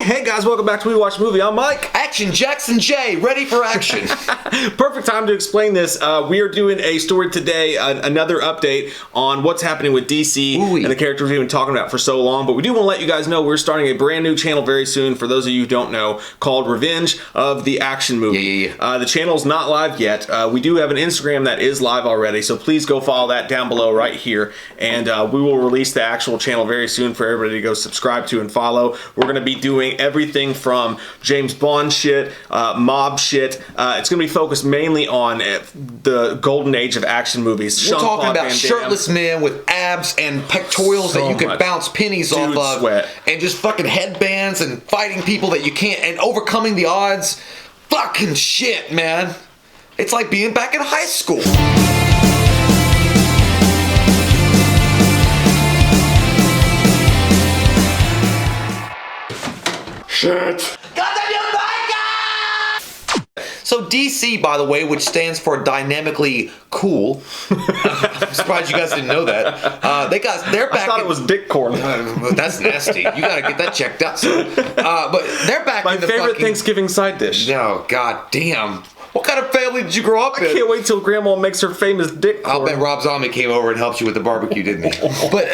Hey guys, welcome back to We Watch Movie. I'm Mike. Action Jackson J, ready for action. Perfect time to explain this. We are doing a story today, another update on what's happening with DC and the characters we've been talking about for so long. But we do want to let you guys know we're starting a brand new channel very soon, for those of you who don't know, called Revenge of the Action Movie. The channel's not live yet. We do have an Instagram that is live already, so please go follow that down below right here. And we will release the actual channel very soon for everybody to go subscribe to and follow. We're going to be doing everything from James Bond shit, mob shit. It's going to be focused mainly on the golden age of action movies. We're talking about shirtless men with abs and pectorials that you can bounce pennies off of. Sweat. And just fucking headbands and fighting people that you can't, and overcoming the odds. Fucking shit, man. It's like being back in high school. Shit. So DC, by the way, which stands for dynamically cool. I'm surprised you guys didn't know that. They're back. I thought it was dick corn. That's nasty. You gotta get that checked out. But they're back. My in the favorite fucking Thanksgiving side dish. Oh god damn. What kind of family did you grow up in? I can't wait till Grandma makes her famous dick corn. I'll bet Rob Zombie came over and helped you with the barbecue, didn't he? But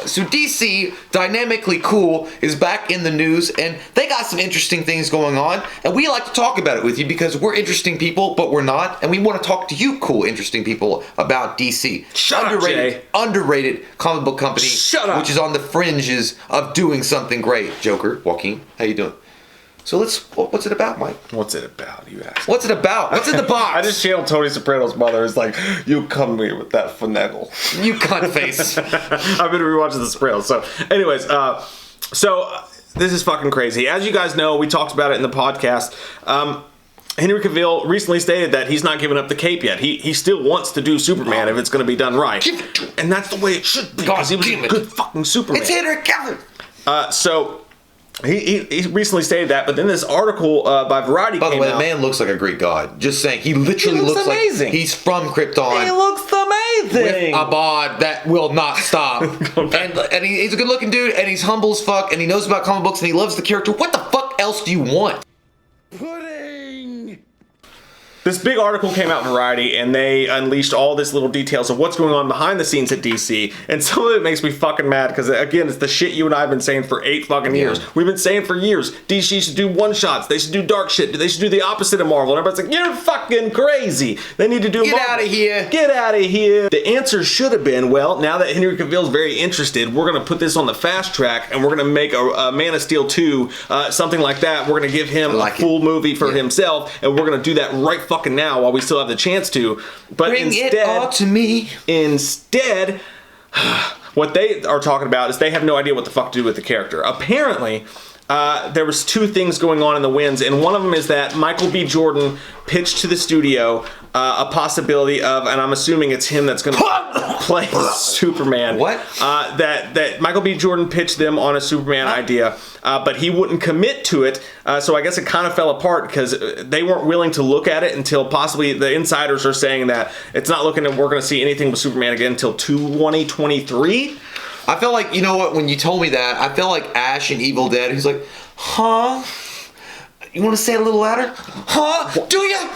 so DC, dynamically cool, is back in the news, and they got some interesting things going on, and we like to talk about it with you because we're interesting people, but we're not, and we want to talk to you, cool, interesting people, about DC. Underrated comic book company, which is on the fringes of doing something great. Joker, Joaquin, how you doing? So what's it about, Mike? What's it about, you ask? What's it about? What's in the box? I just channeled Tony Soprano's mother. It's like, you come here with that finagle. You cunt face. I've been rewatching The Sopranos. So, anyways, this is fucking crazy. As you guys know, we talked about it in the podcast. Henry Cavill recently stated that he's not giving up the cape yet. He still wants to do Superman if it's going to be done right. And that's the way it should be, because he was a good fucking Superman. It's Henry Cavill. So he recently stated that, but then this article by Variety came out. By the way, the man looks like a Greek god. Just saying, he literally looks amazing. Like he's from Krypton. He looks amazing. With a bod that will not stop. and he's a good looking dude, and he's humble as fuck, and he knows about comic books, and he loves the character. What the fuck else do you want? This big article came out in Variety, and they unleashed all this little details of what's going on behind the scenes at DC. And some of it makes me fucking mad, because again, it's the shit you and I have been saying for 8 fucking years. We've been saying for years, DC should do one-shots. They should do dark shit. They should do the opposite of Marvel. And everybody's like, you're fucking crazy. They need to do Marvel. Get out of here. Get out of here. The answer should have been, well, now that Henry Cavill's very interested, we're going to put this on the fast track, and we're going to make a Man of Steel 2, something like that. We're going to give him a full movie for himself, and we're going to do that right fucking now while we still have the chance to. But bring it all to me. Instead, what they are talking about is they have no idea what the fuck to do with the character. Apparently, there was 2 things going on in the winds, and one of them is that Michael B. Jordan pitched to the studio a possibility of, and I'm assuming it's him that's going to play Superman. What? That Michael B. Jordan pitched them on a Superman idea, but he wouldn't commit to it. So I guess it kind of fell apart because they weren't willing to look at it until possibly the insiders are saying that it's not looking like we're going to see anything with Superman again until 2023. I felt like, you know what, when you told me that, I felt like Ash in Evil Dead. He's like, huh? You want to say it a little louder? Huh? Do ya?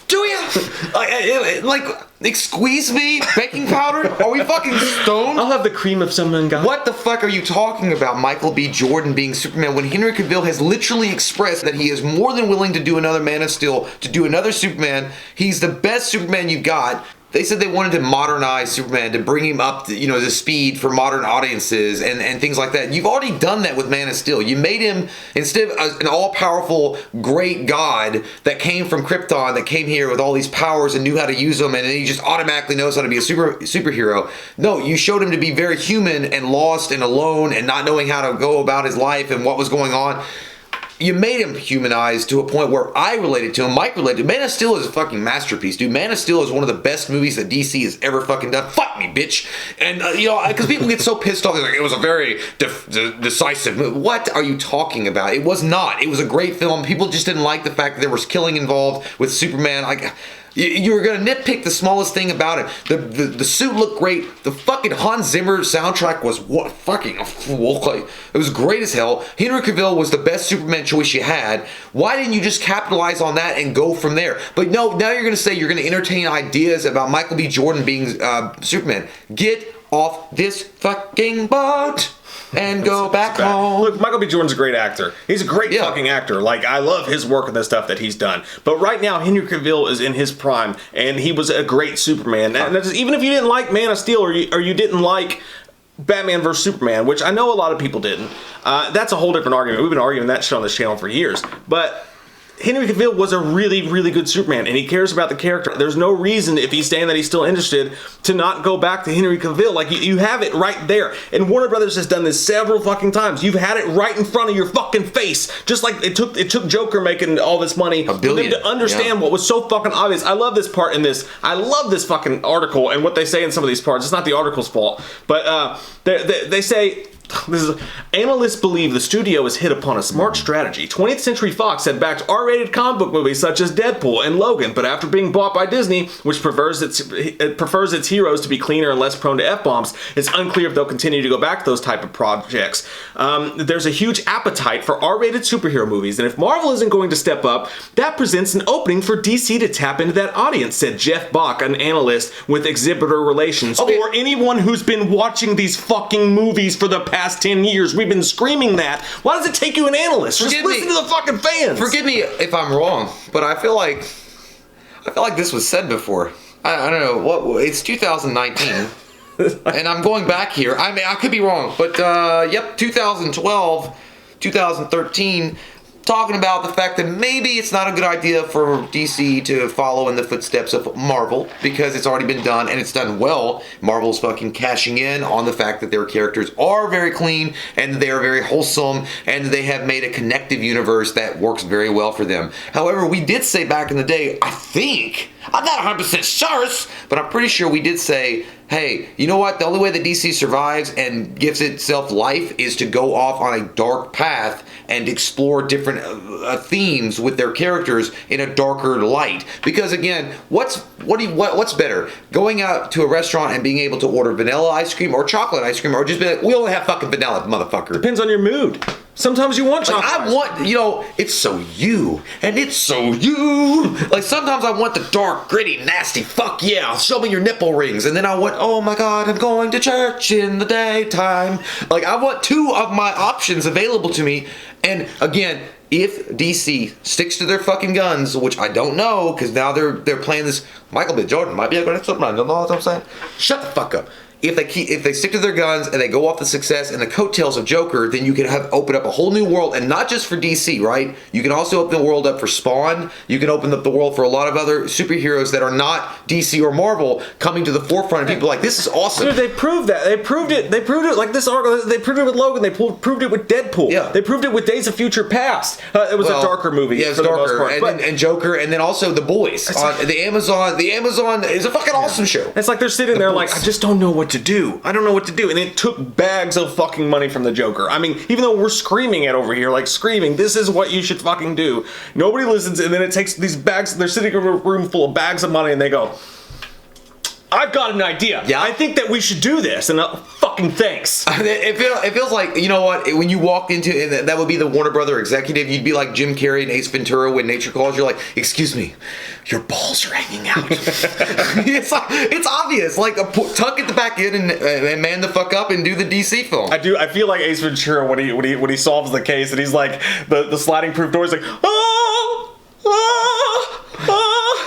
Do ya? Like, squeeze me? Baking powder? Are we fucking stoned? I'll have the cream of some guy. What the fuck are you talking about, Michael B. Jordan being Superman, when Henry Cavill has literally expressed that he is more than willing to do another Man of Steel, to do another Superman? He's the best Superman you've got. They said they wanted to modernize Superman, to bring him up to, the speed for modern audiences and things like that. You've already done that with Man of Steel. You made him, instead of an all-powerful, great god that came from Krypton, that came here with all these powers and knew how to use them, and then he just automatically knows how to be a superhero. No, you showed him to be very human and lost and alone and not knowing how to go about his life and what was going on. You made him humanized to a point where I related to him, Mike related to him. Man of Steel is a fucking masterpiece, dude. Man of Steel is one of the best movies that DC has ever fucking done. Fuck me, bitch. And, because people get so pissed off. They're like, it was a very decisive movie. What are you talking about? It was not. It was a great film. People just didn't like the fact that there was killing involved with Superman. You're gonna nitpick the smallest thing about it. The suit looked great. The fucking Hans Zimmer soundtrack was it was great as hell. Henry Cavill was the best Superman choice you had. Why didn't you just capitalize on that and go from there? But no, now you're gonna say you're gonna entertain ideas about Michael B. Jordan being Superman. Get off this fucking boat and go back home. Look, Michael B. Jordan's a great actor. He's a great fucking actor. Like, I love his work and the stuff that he's done. But right now, Henry Cavill is in his prime, and he was a great Superman. And even if you didn't like Man of Steel or you didn't like Batman vs. Superman, which I know a lot of people didn't, that's a whole different argument. We've been arguing that shit on this channel for years. But Henry Cavill was a really, really good Superman, and he cares about the character. There's no reason, if he's saying that he's still interested, to not go back to Henry Cavill. Like, you have it right there. And Warner Brothers has done this several fucking times. You've had it right in front of your fucking face. Just like it took Joker making all this money for them to understand what was so fucking obvious. I love this part in this. I love this fucking article and what they say in some of these parts. It's not the article's fault. But they say... Analysts believe the studio has hit upon a smart strategy. 20th Century Fox had backed R-rated comic book movies such as Deadpool and Logan, but after being bought by Disney, which prefers its heroes to be cleaner and less prone to F-bombs, it's unclear if they'll continue to go back to those type of projects. There's a huge appetite for R-rated superhero movies, and if Marvel isn't going to step up, that presents an opening for DC to tap into that audience, said Jeff Bach, an analyst with Exhibitor Relations. Okay. Or anyone who's been watching these fucking movies for the past 10 years. We've been screaming that. Why does it take you an analyst? Just listen to the fucking fans. Forgive me if I'm wrong, but I feel like this was said before. I don't know what. It's 2019, and I'm going back here. I mean, I could be wrong, but 2012, 2013. Talking about the fact that maybe it's not a good idea for DC to follow in the footsteps of Marvel because it's already been done and it's done well. Marvel's fucking cashing in on the fact that their characters are very clean and they are very wholesome and they have made a connective universe that works very well for them. However, we did say back in the day, I think, I'm not 100% sure, but I'm pretty sure we did say, hey, you know what? The only way that DC survives and gives itself life is to go off on a dark path and explore different themes with their characters in a darker light. Because again, what's better? Going out to a restaurant and being able to order vanilla ice cream or chocolate ice cream, or just be like, we only have fucking vanilla, motherfucker. Depends on your mood. Sometimes you want chocolate. Like, I want, it's so you, and it's so you. Like, sometimes I want the dark, gritty, nasty, fuck yeah, show me your nipple rings. And then I want, oh my God, I'm going to church in the daytime. Like, I want two of my options available to me. And again, if DC sticks to their fucking guns, which I don't know, because now they're playing this, Michael B. Jordan might be a great Superman, you know what I'm saying? Shut the fuck up. If they stick to their guns and they go off the success and the coattails of Joker, then you can open up a whole new world, and not just for DC, right? You can also open the world up for Spawn. You can open up the world for a lot of other superheroes that are not DC or Marvel coming to the forefront, and people are like, this is awesome. Dude, they proved that. They proved it like this article. They proved it with Logan. They proved it with Deadpool. Yeah. They proved it with Days of Future Past. It was a darker movie. Yeah, it's darker. And Joker, and then also The Boys on the Amazon. The Amazon is a fucking awesome show. It's like they're sitting there like, I just don't know what to do. I don't know what to do. And it took bags of fucking money from the Joker. I mean, even though we're screaming it over here, like screaming, this is what you should fucking do. Nobody listens, and then it takes these bags, they're sitting in a room full of bags of money, and they go, I've got an idea. Yeah. I think that we should do this. And fucking thanks. It feels like, you know what, when you walk into, and that would be the Warner Brother executive, you'd be like Jim Carrey and Ace Ventura when nature calls. You're like, excuse me, your balls are hanging out. it's obvious. Like, tuck it back in and man the fuck up and do the DC film. I feel like Ace Ventura when he solves the case, and he's like, the sliding proof door is like, oh!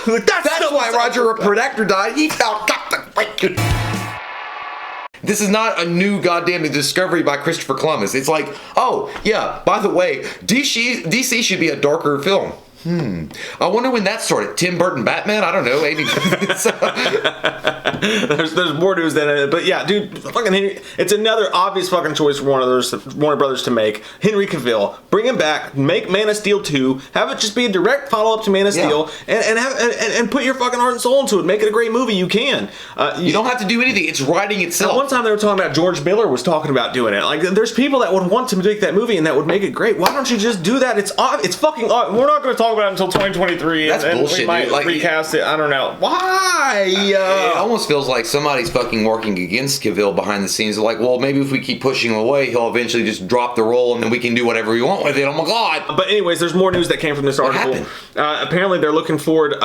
Like, that's why Roger Predactor died. He found got the freaking. This is not a new goddamn discovery by Christopher Columbus. It's like, oh yeah, by the way, DC should be a darker film. I wonder when that started. Tim Burton Batman? I don't know. Maybe. There's more news than it. But yeah, dude, fucking Henry. It's another obvious fucking choice for Warner Brothers to make. Henry Cavill, bring him back. Make Man of Steel 2. Have it just be a direct follow up to Man of Steel, and put your fucking heart and soul into it. Make it a great movie. You can. You don't have to do anything. It's writing itself. One time they were talking about George Miller was talking about doing it. Like, there's people that would want to make that movie and that would make it great. Why don't you just do that? It's fucking. We're not going to talk talk about it until 2023. That's and bullshit, we might dude. Like, recast it. I don't know. Why? It almost feels like somebody's fucking working against Cavill behind the scenes. They're like, well, maybe if we keep pushing him away, he'll eventually just drop the role and then we can do whatever we want with it. Oh my God. But anyways, there's more news that came from this article. Apparently, they're looking forward.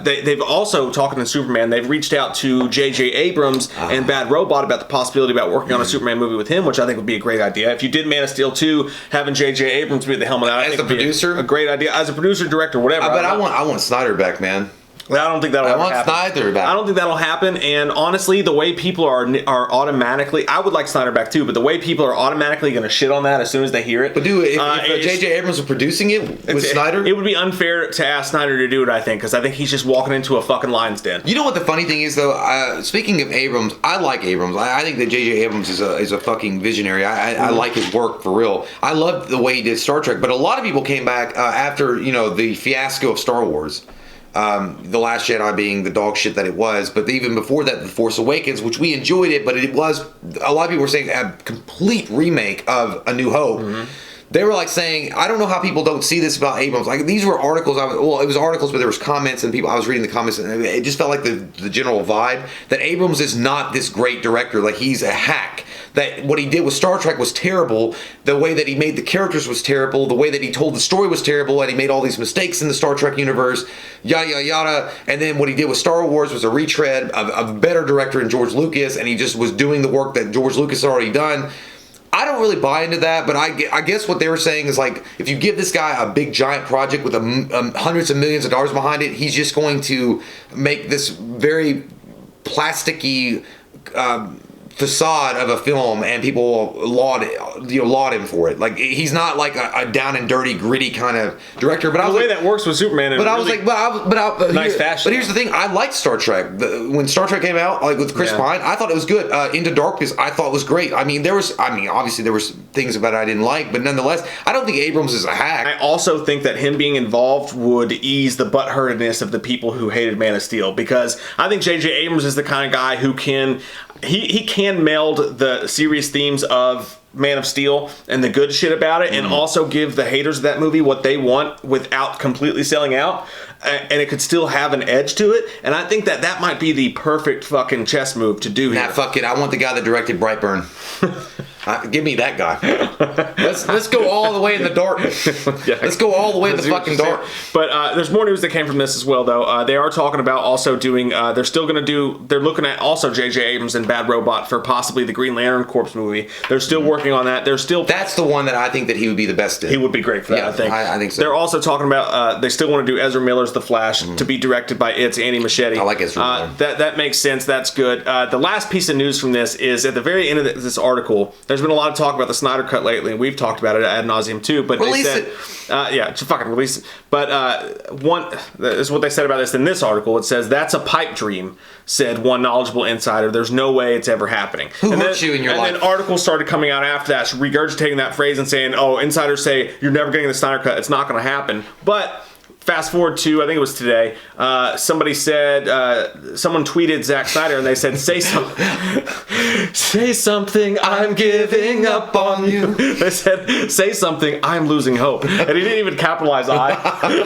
They've also, talking to Superman, they've reached out to J.J. Abrams and Bad Robot about the possibility about working on a Superman movie with him, which I think would be a great idea. If you did Man of Steel 2, having J.J. Abrams be at the helm of that, I think as the producer, a great idea. As a producer, director, whatever. But I want Snyder back, man. I don't think that'll ever happen. Snyder back. I don't think that'll happen. And honestly, the way people are automatically, I would like Snyder back too, but the way people are automatically going to shit on that as soon as they hear it. But dude, if J.J. Abrams was producing it with Snyder, it would be unfair to ask Snyder to do it. I think because I think he's just walking into a fucking lion's den. You know what the funny thing is though? Speaking of Abrams, I like Abrams. I think that J.J. Abrams is a fucking visionary. I like his work for real. I loved the way he did Star Trek, but a lot of people came back after the fiasco of Star Wars. The Last Jedi being the dog shit that it was, but even before that, The Force Awakens, which we enjoyed it, but it was, a lot of people were saying a complete remake of A New Hope. They were like saying, I don't know how people don't see this about Abrams. Like these were articles. It was articles, but there was comments and people. I was reading the comments, and it just felt like the general vibe that Abrams is not this great director. Like he's a hack. That what he did with Star Trek was terrible. The way that he made the characters was terrible. The way that he told the story was terrible, and he made all these mistakes in the Star Trek universe. Yada yada yada. And then what he did with Star Wars was a retread of a better director in George Lucas, and he just was doing the work that George Lucas had already done. I don't really buy into that, but I guess what they were saying is like if you give this guy a big giant project with hundreds of millions of dollars behind it, he's just going to make this very plasticky facade of a film, and people will laud him for it. Like he's not like a down and dirty, gritty kind of director. But the way that works with Superman. But I was like, nice fashion. But here's the thing: I liked Star Trek. When Star Trek came out, like with Chris Pine, I thought it was good. Into Darkness, I thought was great. Obviously there was things about it I didn't like, but nonetheless, I don't think Abrams is a hack. I also think that him being involved would ease the butthurtedness of the people who hated Man of Steel, because I think J.J. Abrams is the kind of guy who can. He can meld the serious themes of Man of Steel and the good shit about it, and also give the haters of that movie what they want without completely selling out, and it could still have an edge to it. And I think that might be the perfect fucking chess move to do here. Nah, fuck it. I want the guy that directed Brightburn. Give me that guy. Let's go all the way in the dark. Let's go all the way in the fucking dark. But there's more news that came from this as well, though. They are talking about also doing. They're looking at also J.J. Abrams and Bad Robot for possibly the Green Lantern Corps movie. They're still working on that. That's the one that I think that he would be the best in. He would be great for that. Yeah, I think. I think so. They're also talking about they still want to do Ezra Miller's The Flash to be directed by Andy Muschietti. I like Ezra Miller. That makes sense. That's good. The last piece of news from this is at the very end of this article. There's been a lot of talk about the Snyder Cut lately, and we've talked about it ad nauseum too. But release they said, just fucking release it. But this is what they said about this in this article. It says that's a pipe dream, said one knowledgeable insider. There's no way it's ever happening. Who hurt you in your life? And then articles started coming out after that, regurgitating that phrase and saying, "Oh, insiders say you're never getting the Snyder Cut. It's not going to happen." But fast forward to, I think it was today, somebody said, someone tweeted Zack Snyder and they said, say something, I'm giving up on you. They said, say something, I'm losing hope. And he didn't even capitalize I.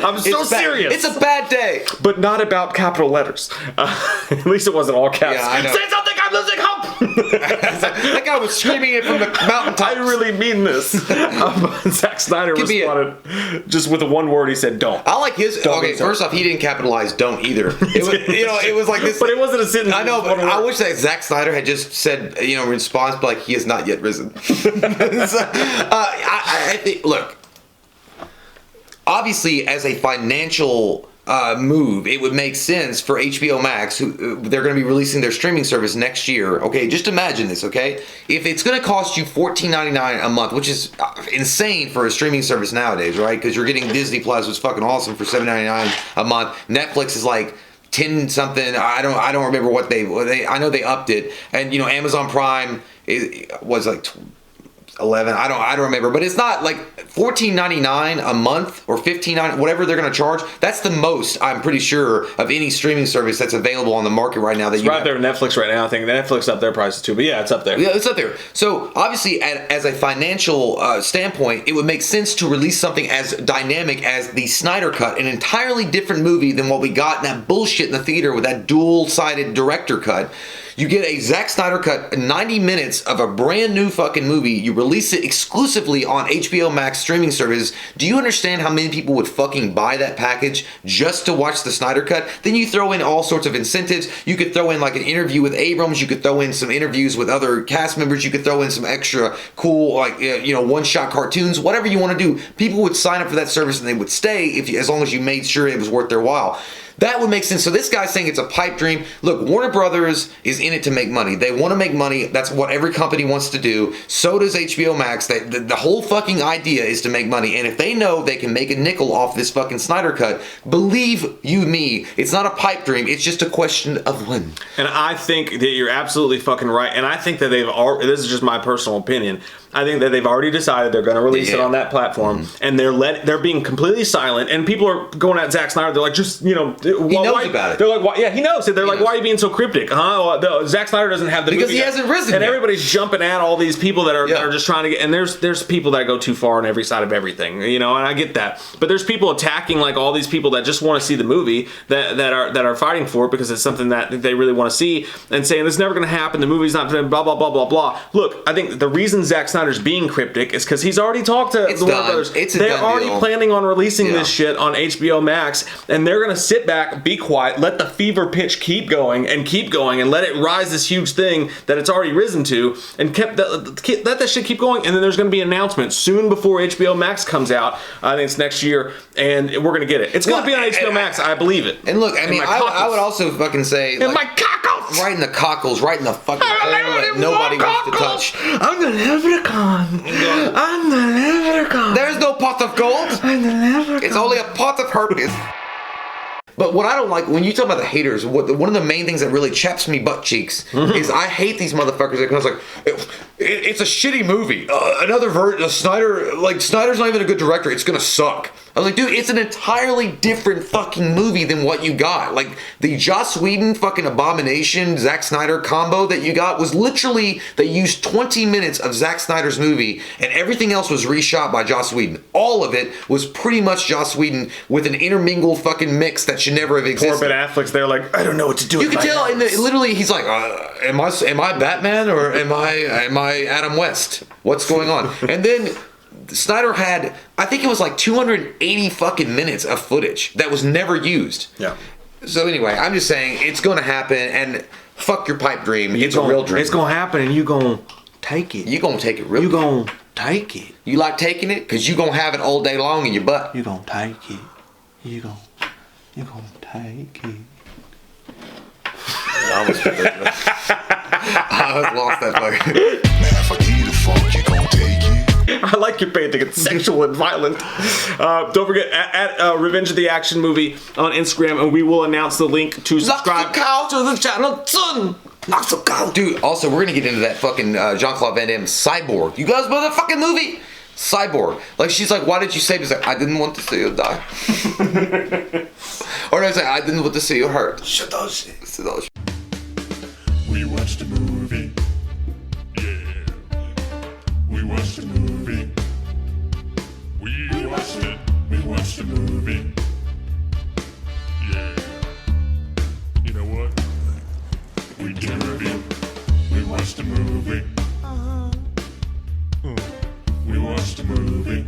I'm so serious. It's a bad day. But not about capital letters. At least it wasn't all caps. Yeah, I know. Say something, I'm losing hope. That guy was screaming it from the mountaintops. I really mean this. Zack Snyder responded just with the one word. He said, don't. I like his. Okay, first off, he didn't capitalize "don't" either. It was, it was like this. But it wasn't a sentence. I know, but I wish that Zack Snyder had just said, in response, but like he has not yet risen. I think. Look, obviously, as a financial move, it would make sense for HBO Max, who they're going to be releasing their streaming service next year. Okay, just imagine this. Okay, if it's going to cost you $14.99 a month, which is insane for a streaming service nowadays, right? Because you're getting Disney Plus, which is fucking awesome, for $7.99 a month. Netflix is like 10 something. I don't remember what they. I know they upped it, and Amazon Prime was like 11. I don't remember, but it's not like $14.99 a month or $15.99, whatever they're going to charge. That's the most, I'm pretty sure, of any streaming service that's available on the market right now. That it's right there with Netflix right now. I think Netflix up their prices too, but yeah, it's up there. Yeah, it's up there. So obviously, as a financial standpoint, it would make sense to release something as dynamic as the Snyder Cut, an entirely different movie than what we got in that bullshit in the theater with that dual-sided director cut. You get a Zack Snyder cut, 90 minutes of a brand new fucking movie. You release it exclusively on HBO Max streaming service. Do you understand how many people would fucking buy that package just to watch the Snyder cut? Then you throw in all sorts of incentives. You could throw in like an interview with Abrams. You could throw in some interviews with other cast members. You could throw in some extra cool, like, one-shot cartoons, whatever you want to do. People would sign up for that service and they would stay as long as you made sure it was worth their while. That would make sense. So this guy's saying it's a pipe dream. Look, Warner Brothers is in it to make money. They want to make money. That's what every company wants to do. So does HBO Max. The whole fucking idea is to make money. And if they know they can make a nickel off this fucking Snyder cut, believe you me, it's not a pipe dream. It's just a question of when. And I think that you're absolutely fucking right. And I think that this is just my personal opinion. I think that they've already decided they're going to release it on that platform, and they're being completely silent. And people are going at Zack Snyder. They're like, he knows about it. They're like, why? Yeah, he knows it. They're like, why are you being so cryptic? Zack Snyder doesn't have the because movie he hasn't risen. And yet. everybody's jumping at all these people that are just trying to get. And there's people that go too far on every side of everything, and I get that. But there's people attacking like all these people that just want to see the movie that are fighting for it because it's something that they really want to see, and saying this is never going to happen. The movie's not blah blah blah blah blah. Look, I think the reason Zack Snyder's being cryptic is because he's already talked to the Warner Brothers. They're already planning on releasing this shit on HBO Max, and they're gonna sit back, be quiet, let the fever pitch keep going, and let it rise this huge thing that it's already risen to, and let that shit keep going. And then there's gonna be an announcement soon before HBO Max comes out. I think it's next year, and we're gonna get it. It's gonna be on HBO Max. I believe it. And look, I mean, I would also fucking say, in my cockles, right in the cockles, right in the fucking hole that nobody wants to touch. I'm the leprechaun. I'm the leprechaun. There's no pot of gold. I'm the leprechaun. It's only a pot of herpes. But what I don't like, when you talk about the haters, one of the main things that really chaps me butt cheeks is I hate these motherfuckers that comes like, it's a shitty movie. Another version of Snyder's not even a good director. It's gonna suck. I was like, dude, it's an entirely different fucking movie than what you got. Like, the Joss Whedon fucking Abomination Zack Snyder combo that you got was literally, they used 20 minutes of Zack Snyder's movie and everything else was reshot by Joss Whedon. All of it was pretty much Joss Whedon with an intermingled fucking mix that should never have existed. Poor Ben Affleck's there like, I don't know what to do. You can tell, and literally he's like, am I Batman or am I Adam West? What's going on? And then Snyder had, I think it was like 280 fucking minutes of footage that was never used. Yeah. So anyway, I'm just saying it's gonna happen, and fuck your pipe dream. It's a real dream. It's gonna happen, and you gonna take it. You gonna take it real. You gonna take it. You like taking it? Cause you gonna have it all day long in your butt. You gonna take it. You gonna take it. I was lost that fucking. Man, if I give you the funk, you gon' take it. I like your painting. It's sexual and violent. Don't forget, at Revenge of the Action Movie on Instagram, and we will announce the link to subscribe to the channel soon. Dude, also, we're going to get into that fucking Jean-Claude Van Damme Cyborg. You guys know that fucking movie? Cyborg. Like, she's like, why did you save me? He's like, I didn't want to see you die. Or I say, I didn't want to see you hurt. Shut up, shit. We watched a movie. Yeah. We watched a movie. We watched it. We watched a movie. Yeah. You know what? We did a review. We watched a movie. We watched a movie.